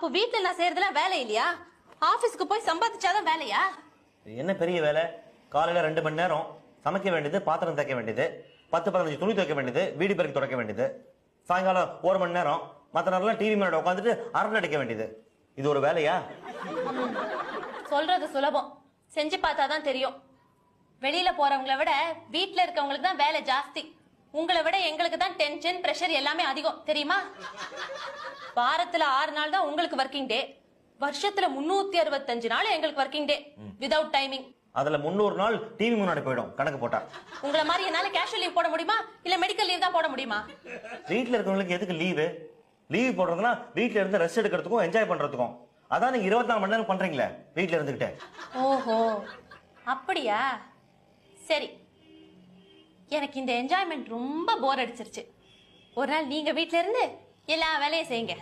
அப்போ வீட்டுல நான் செய்யறதுலாம் வேலை இல்லையா? ஆபீஸ்க்கு போய் சம்பாதிச்சாதான் வேலையா? என்ன பெரிய வேலை? காலையில 2 மணி நேரம் சமைக்க வேண்டியது, பாத்திரம் தைக்க வேண்டியது, 10-15 துணி துவைக்க வேண்டியது, வீடு பெருக்கி துடைக்க வேண்டியது, சாயங்காலம் 1 மணி நேரம் மற்ற நேரம்லாம் டிவி மேல உட்காந்துட்டு அரட்டை அடிக்க வேண்டியது. இது ஒரு வேலையா? சொல்றது சுலபம், செஞ்சு பார்த்தாதான் தெரியும். வெளியில போறவங்களை விட வீட்டுல இருக்கவங்களுக்கு தான் வேலை ஜாஸ்தி. உங்களை விட எங்களுக்கு தான் டென்ஷன், பிரஷர் எல்லாமே அதிகம் தெரியுமா? வாரத்துல 6 நாள் தான் உங்களுக்கு ஒர்க்கிங் டே, வருஷத்துல 365 நாள் எங்களுக்கு ஒர்க்கிங் டே வித்வுட் டைமிங். அதுல 300 நாள் டிவி முன்னாடி போயிடும் கணக்கு போட்டா. உங்களை மாதிரி என்னால கேஷுவல் லீவ் போட முடியுமா இல்ல மெடிக்கல் லீவ் தான் போட முடியுமா? வீட்டுல இருக்கவங்களுக்கு எதுக்கு லீவு? லீவ் போடுறதுன்னா வீட்டுல இருந்து ரெஸ்ட் எடுக்கிறதுக்கும் என்ஜாய் பண்றதுக்கும். அதான் நீங்க 24 மணி நேரம் பண்றீங்களே வீட்டுல இருந்துகிட்டே. ஓஹோ அப்படியா? சரி, எனக்கு இந்த என்ஜாய்மெண்ட் ரொம்ப போர் அடிச்சிருச்சு. ஒரு நாள் நீங்க வீட்டுல இருந்து எல்லா வேலையும் செய்யுங்க.